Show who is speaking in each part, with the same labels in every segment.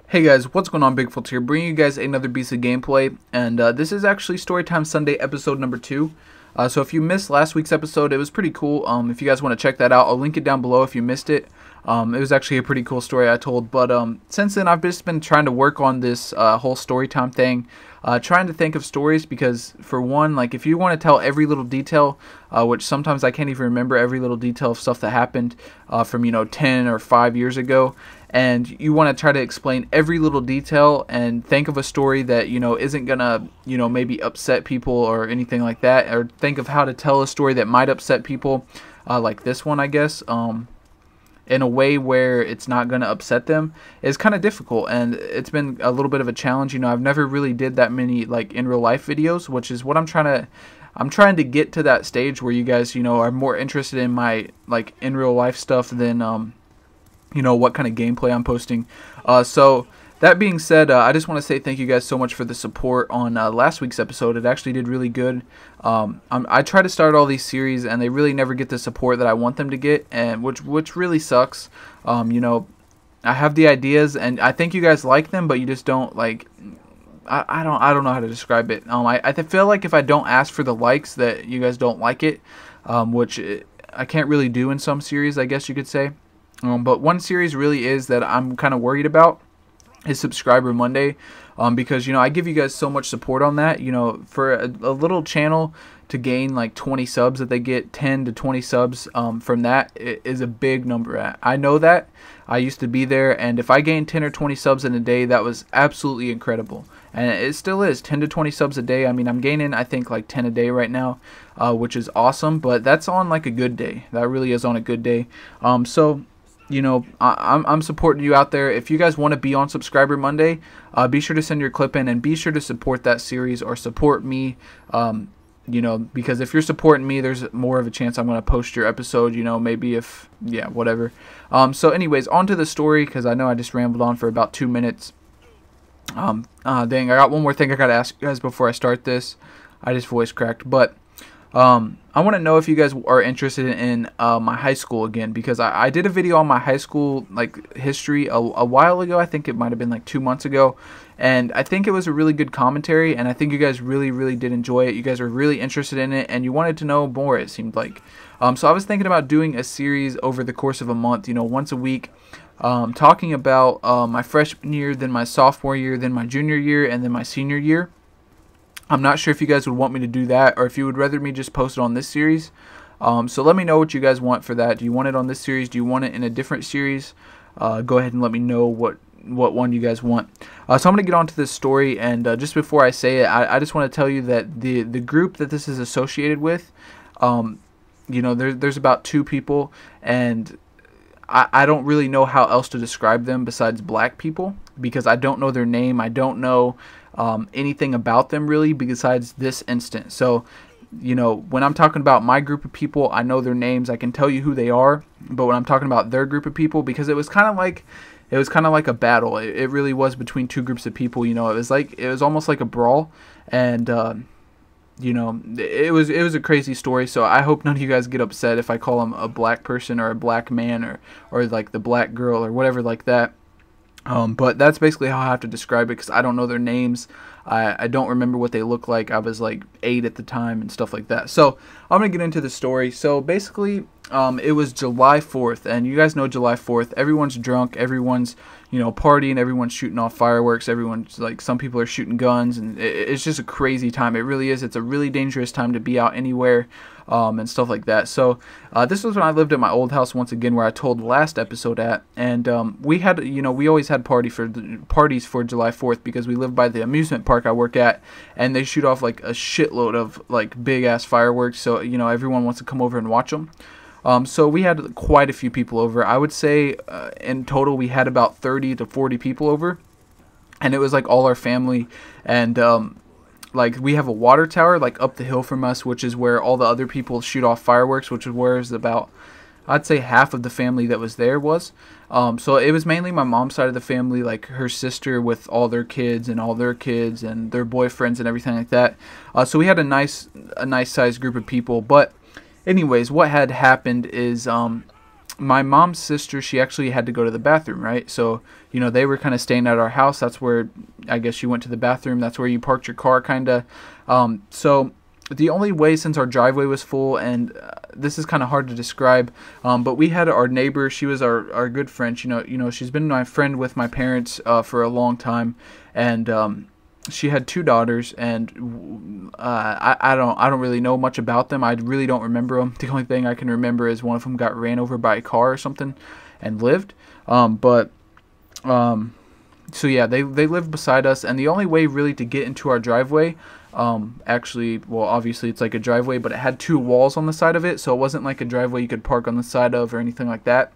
Speaker 1: Hey guys, what's going on? Bigfoot here, bringing you guys another piece of gameplay, and this is actually Storytime Sunday episode number 2. So if you missed last week's episode, it was pretty cool. If you guys want to check that out, I'll link it down below if you missed it. It was actually a pretty cool story I told, but since then I've just been trying to work on this whole Storytime thing, trying to think of stories because, for one, like if you want to tell every little detail, which sometimes I can't even remember every little detail of stuff that happened from 10 or 5 years ago, and you want to try to explain every little detail and think of a story that isn't gonna maybe upset people or anything like that, or think of how to tell a story that might upset people, like this one, I guess, in a way where it's not going to upset them, is kind of difficult, and it's been a little bit of a challenge. I've never really did that many like in real life videos, which is what I'm trying to get to that stage where you guys are more interested in my like in real life stuff than what kind of gameplay I'm posting. So that being said, I just want to say thank you guys so much for the support on last week's episode. It actually did really good. I try to start all these series, and they really never get the support that I want them to get, and which really sucks. I have the ideas, and I think you guys like them, but you just don't like. I don't know how to describe it. I feel like if I don't ask for the likes, that you guys don't like it, which I can't really do in some series, I guess you could say. But one series really is that I'm kind of worried about is Subscriber Monday, because I give you guys so much support on that. For a little channel to gain like 20 subs, that they get 10 to 20 subs from that is a big number. I know that. I used to be there, and if I gained 10 or 20 subs in a day, that was absolutely incredible, and it still is 10 to 20 subs a day. I mean, I'm gaining I think like 10 a day right now, which is awesome, but that's on like a good day. That really is on a good day. So I'm supporting you out there. If you guys want to be on Subscriber Monday, be sure to send your clip in, and be sure to support that series or support me. Because if you're supporting me, there's more of a chance I'm going to post your episode. Maybe if, yeah, whatever. So anyways, on to the story, because I know I just rambled on for about 2 minutes. Dang, I got one more thing I got to ask you guys before I start this. I just voice cracked, but I want to know if you guys are interested in my high school again, because I did a video on my high school like history a while ago. I think it might have been like 2 months ago, and I think it was a really good commentary, and I think you guys really did enjoy it. You guys are really interested in it, and you wanted to know more, it seemed like. So I was thinking about doing a series over the course of a month, once a week, talking about my freshman year, then my sophomore year, then my junior year, and then my senior year. I'm not sure if you guys would want me to do that, or if you would rather me just post it on this series. So let me know what you guys want for that. Do you want it on this series? Do you want it in a different series? Go ahead and let me know what one you guys want. So I'm going to get on to this story, and just before I say it, I just want to tell you that the group that this is associated with, there's about 2 people, and I don't really know how else to describe them besides black people, because I don't know their name. I don't know anything about them really besides this instant. So when I'm talking about my group of people, I know their names, I can tell you who they are. But when I'm talking about their group of people, because it was kind of like a battle, it really was between 2 groups of people. It was almost like a brawl, and it was a crazy story. So I hope none of you guys get upset if I call him a black person or a black man or like the black girl or whatever like that. But that's basically how I have to describe it, because I don't know their names. I don't remember what they look like. I was like 8 at the time and stuff like that. So I'm going to get into the story. So basically, it was July 4th, and you guys know July 4th. Everyone's drunk. Everyone's, partying. Everyone's shooting off fireworks. Everyone's like, some people are shooting guns, and it's just a crazy time. It really is. It's a really dangerous time to be out anywhere. And stuff like that. So this was when I lived at my old house once again, where I told the last episode at, and we had, we always had parties for July 4th, because we live by the amusement park I work at, and they shoot off like a shitload of like big ass fireworks. So everyone wants to come over and watch them. So we had quite a few people over. I would say in total we had about 30 to 40 people over, and it was like all our family, and like we have a water tower like up the hill from us, which is where all the other people shoot off fireworks, which is where is about, I'd say, half of the family that was there was. So it was mainly my mom's side of the family, like her sister with all their kids and their boyfriends and everything like that. So we had a nice sized group of people. But anyways, what had happened is my mom's sister, she actually had to go to the bathroom, right? So, they were kind of staying at our house. That's where, I guess, you went to the bathroom. That's where you parked your car, kind of. So the only way, since our driveway was full, and this is kind of hard to describe, but we had our neighbor. She was our good friend. She's been my friend with my parents for a long time, and she had 2 daughters, and I don't really know much about them. I really don't remember them. The only thing I can remember is one of them got ran over by a car or something and lived. So yeah, they lived beside us, and the only way really to get into our driveway, actually, well, obviously it's like a driveway, but it had 2 walls on the side of it, so it wasn't like a driveway you could park on the side of or anything like that.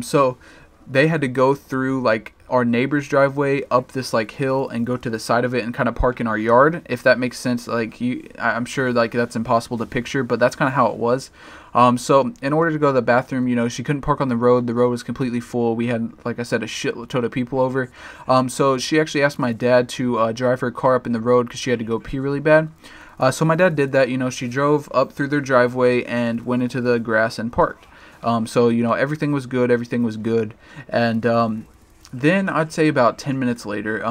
Speaker 1: So they had to go through like our neighbor's driveway up this like hill and go to the side of it and kind of park in our yard, if that makes sense. Like I'm sure like that's impossible to picture, but that's kind of how it was. So in order to go to the bathroom, she couldn't park on the road. The road was completely full. We had, like I said, a shitload of people over. So she actually asked my dad to drive her car up in the road because she had to go pee really bad. So my dad did that. She drove up through their driveway and went into the grass and parked. So everything was good. Everything was good. And then I'd say about 10 minutes later,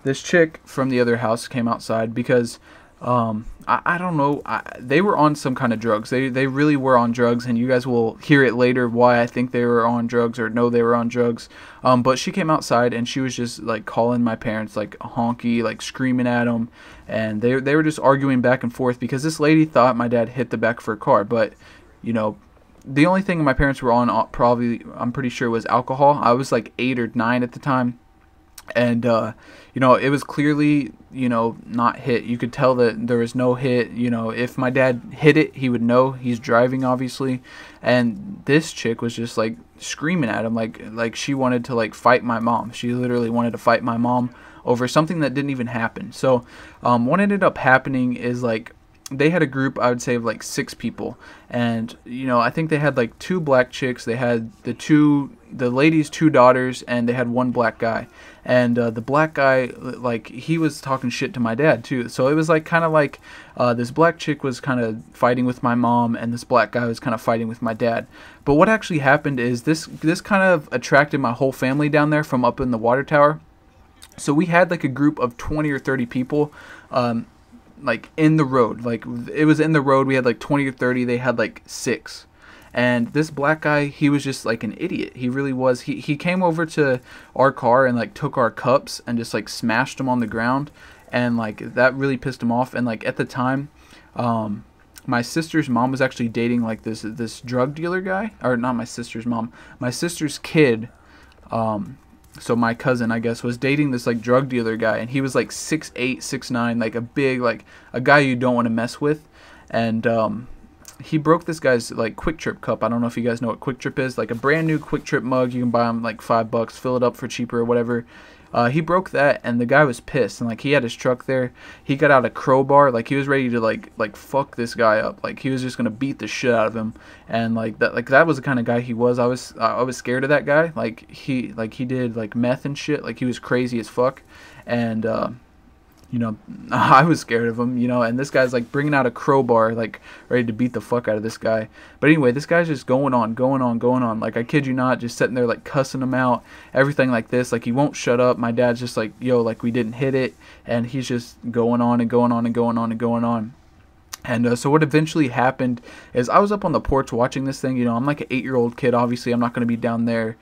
Speaker 1: this chick from the other house came outside because I don't know, they were on some kind of drugs. They really were on drugs, and you guys will hear it later why I think they were on drugs or know they were on drugs. But she came outside and she was just like calling my parents like honky, like screaming at them, and they were just arguing back and forth because this lady thought my dad hit the back of her car, but the only thing my parents were on, probably, I'm pretty sure, was alcohol. I was like 8 or 9 at the time. And, it was clearly, not hit. You could tell that there was no hit. If my dad hit it, he would know. He's driving, obviously. And this chick was just like screaming at him like she wanted to like fight my mom. She literally wanted to fight my mom over something that didn't even happen. So what ended up happening is like, they had a group, I would say, of like 6 people, and I think they had like 2 black chicks. They had the lady's 2 daughters, and they had 1 black guy. And the black guy, like, he was talking shit to my dad too. So it was like kind of like this black chick was kind of fighting with my mom, and this black guy was kind of fighting with my dad. But what actually happened is this kind of attracted my whole family down there from up in the water tower. So we had like a group of 20 or 30 people. Like in the road, like it was in the road. We had like 20 or 30. They had like 6, and this black guy, he was just like an idiot. He really was. He came over to our car and like took our cups and just like smashed them on the ground, and like that really pissed him off. And like at the time, my sister's mom was actually dating like this drug dealer guy, or not my sister's mom, my sister's kid. So my cousin, I guess, was dating this like drug dealer guy, and he was like 6'8", 6'9", like a big, like a guy you don't want to mess with. And he broke this guy's like Quick Trip cup. I don't know if you guys know what Quick Trip is. Like a brand new Quick Trip mug. You can buy them like $5, fill it up for cheaper or whatever. He broke that, and the guy was pissed, and like he had his truck there. He got out a crowbar, like he was ready to like fuck this guy up. Like he was just gonna beat the shit out of him, and like that was the kind of guy he was. I was scared of that guy. Like he did like meth and shit. Like he was crazy as fuck, and I was scared of him, and this guy's like bringing out a crowbar, like ready to beat the fuck out of this guy. But anyway, this guy's just going on. Like, I kid you not, just sitting there like cussing him out, everything like this. Like, he won't shut up. My dad's just like, yo, like we didn't hit it. And he's just going on and going on and going on and going on. And so what eventually happened is I was up on the porch watching this thing. I'm like an 8-year-old kid. Obviously, I'm not going to be down there,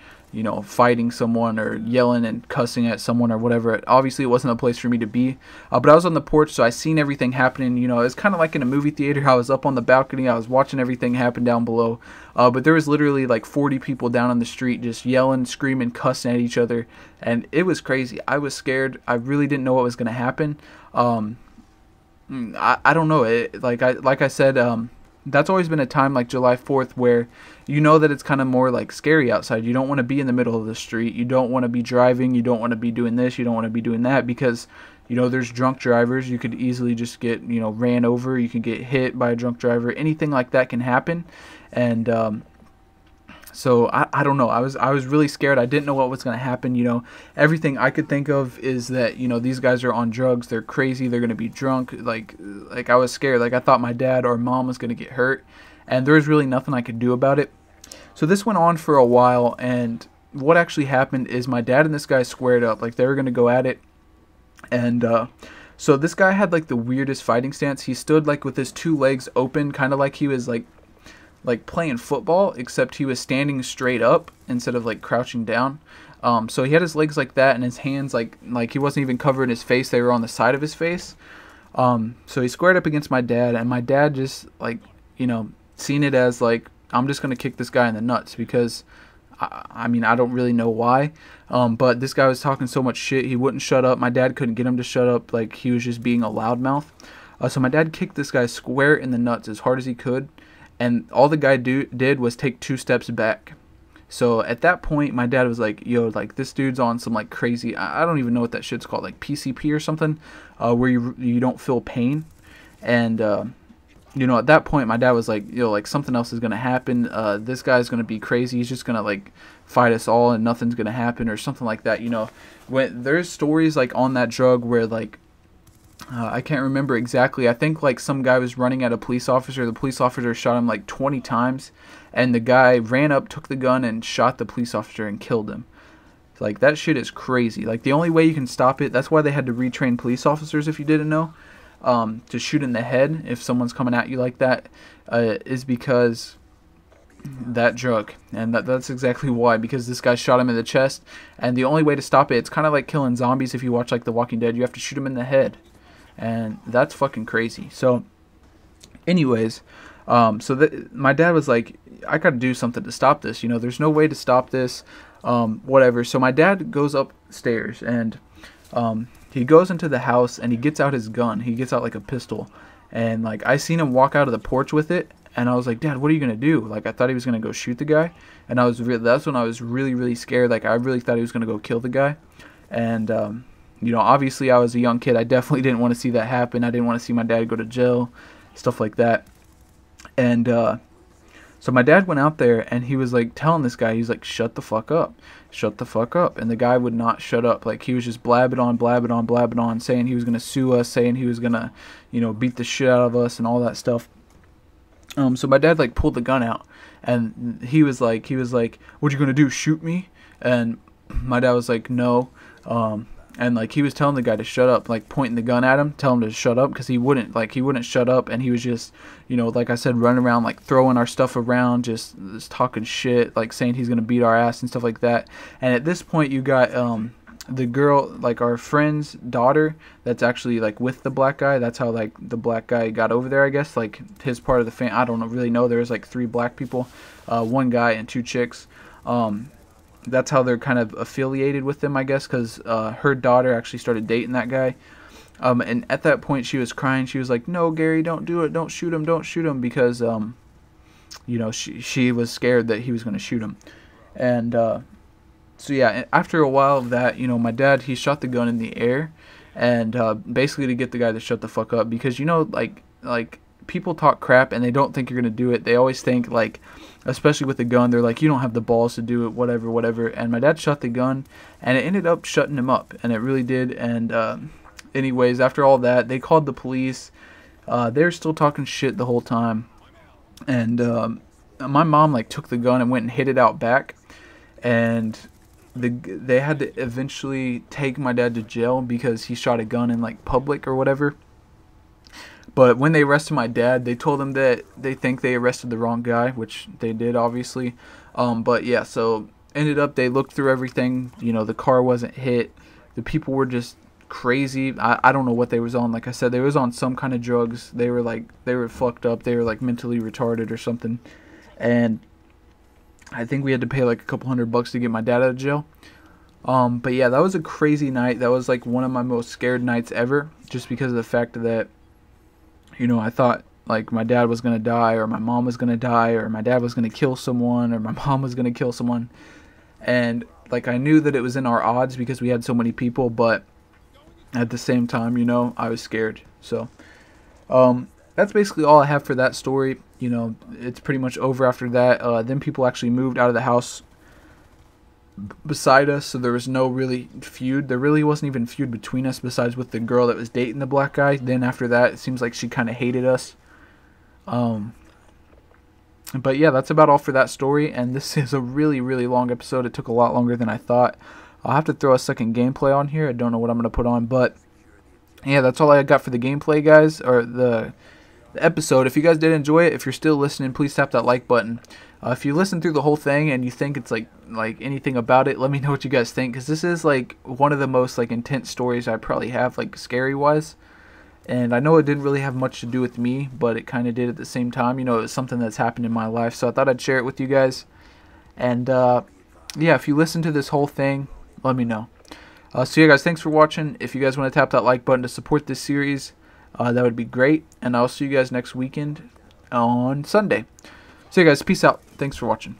Speaker 1: fighting someone or yelling and cussing at someone or whatever. Obviously, it wasn't a place for me to be. But I was on the porch, so I seen everything happening. It was kind of like in a movie theater. I was up on the balcony. I was watching everything happen down below. But there was literally like 40 people down on the street just yelling, screaming, cussing at each other. And it was crazy. I was scared. I really didn't know what was going to happen. I don't know. Like I said, that's always been a time like July 4th where that it's kind of more like scary outside. You don't want to be in the middle of the street. You don't want to be driving. You don't want to be doing this. You don't want to be doing that because, there's drunk drivers. You could easily just get, ran over. You can get hit by a drunk driver. Anything like that can happen. And, so I don't know. I was really scared. I didn't know what was going to happen. Everything I could think of is that, these guys are on drugs. They're crazy. They're going to be drunk. Like I was scared. Like I thought my dad or mom was going to get hurt, and there was really nothing I could do about it. So this went on for a while, and what actually happened is my dad and this guy squared up. Like, they were going to go at it. And so this guy had like the weirdest fighting stance. He stood like with his two legs open, kind of like he was like playing football, except he was standing straight up instead of like crouching down. So he had his legs like that, and his hands like he wasn't even covering his face. They were on the side of his face. So he squared up against my dad, and my dad just like, you know, seen it as like, I'm just gonna kick this guy in the nuts, because I mean, I don't really know why, but this guy was talking so much shit. He wouldn't shut up. My dad couldn't get him to shut up. Like, he was just being a loudmouth. So my dad kicked this guy square in the nuts as hard as he could, and all the guy did was take 2 steps back. So at that point, my dad was like, yo, like, this dude's on some like crazy, I don't even know what that shit's called, like PCP or something, where you don't feel pain. And you know, at that point, my dad was like, yo, like, something else is going to happen. This guy's going to be crazy. He's just going to, like, fight us all and nothing's going to happen, or something like that. You know, when there's stories, like, on that drug where, like, I can't remember exactly. I think, like, some guy was running at a police officer. The police officer shot him, like, 20 times. And the guy ran up, took the gun, and shot the police officer and killed him. Like, that shit is crazy. Like, the only way you can stop it, that's why they had to retrain police officers, if you didn't know. To shoot in the head if someone's coming at you like that, is because that drug. And that's exactly why, because this guy shot him in the chest, and the only way to stop it, it's kind of like killing zombies. If you watch like The Walking Dead, you have to shoot him in the head, and that's fucking crazy. So anyways, my dad was like, I gotta do something to stop this, you know, there's no way to stop this, whatever. So my dad goes upstairs, and he goes into the house, and he gets out his gun. He gets out like a pistol, and like, I seen him walk out of the porch with it, and I was like, Dad, what are you gonna do? Like, I thought he was gonna go shoot the guy, and that's when I was really scared. Like, I really thought he was gonna go kill the guy. And you know, obviously I was a young kid. I definitely didn't want to see that happen. I didn't want to see my dad go to jail, stuff like that. And so my dad went out there, and he was like telling this guy, he's like, shut the fuck up, shut the fuck up. And the guy would not shut up. Like, he was just blabbing on, saying he was going to sue us, saying he was going to, you know, beat the shit out of us and all that stuff. So my dad like pulled the gun out, and he was like, what you going to do, shoot me? And my dad was like, no. And like, he was telling the guy to shut up, like pointing the gun at him, tell him to shut up, because he wouldn't shut up. And he was just, you know, like I said, running around, like throwing our stuff around, just talking shit, like saying he's gonna beat our ass and stuff like that. And at this point, you got the girl, like our friend's daughter, that's actually like with the black guy. That's how like the black guy got over there, I guess. Like, his part of the family, I don't really know. There was like 3 black people, 1 guy and 2 chicks. That's how they're kind of affiliated with them, I guess, because her daughter actually started dating that guy. And at that point, she was crying. She was like, no, Gary, don't do it. Don't shoot him, because, you know, she was scared that he was going to shoot him. And so, yeah, after a while of that, you know, my dad, he shot the gun in the air, and basically to get the guy to shut the fuck up, because, you know, like people talk crap, and they don't think you're going to do it. They always think, like, especially with the gun, they're like, you don't have the balls to do it, whatever. And my dad shot the gun, and it ended up shutting him up, and it really did. And anyways, after all that, they called the police. They were still talking shit the whole time. And my mom like took the gun and went and hid it out back, and they had to eventually take my dad to jail because he shot a gun in like public or whatever. But when they arrested my dad, they told him that they think they arrested the wrong guy, which they did, obviously. But yeah, so ended up they looked through everything. You know, the car wasn't hit. The people were just crazy. I don't know what they was on. Like I said, they was on some kind of drugs. They were fucked up. They were like mentally retarded or something. And I think we had to pay like a couple $100 to get my dad out of jail. But yeah, that was a crazy night. That was like one of my most scared nights ever, just because of the fact that, you know, I thought like my dad was going to die, or my mom was going to die, or my dad was going to kill someone, or my mom was going to kill someone. And like, I knew that it was in our odds because we had so many people, but at the same time, you know, I was scared. So that's basically all I have for that story. You know, it's pretty much over after that. Then people actually moved out of the house beside us, so there was no really feud. There really wasn't even feud between us besides with the girl that was dating the black guy. Then after that, it seems like she kind of hated us. But yeah, that's about all for that story, and this is a really, really long episode. It took a lot longer than I thought. I'll have to throw a second gameplay on here. I don't know what I'm going to put on, but yeah, that's all I got for the gameplay, guys, or the episode. If you guys did enjoy it, if you're still listening, please tap that like button. If you listen through the whole thing and you think it's like anything about it, let me know what you guys think, because this is like one of the most like intense stories I probably have, like scary wise. And I know it didn't really have much to do with me, but it kind of did at the same time. You know, it was something that's happened in my life, so I thought I'd share it with you guys. And yeah, if you listen to this whole thing, let me know. So yeah, guys, thanks for watching. If you guys want to tap that like button to support this series, that would be great. And I'll see you guys next weekend on Sunday. So yeah, guys, peace out. Thanks for watching.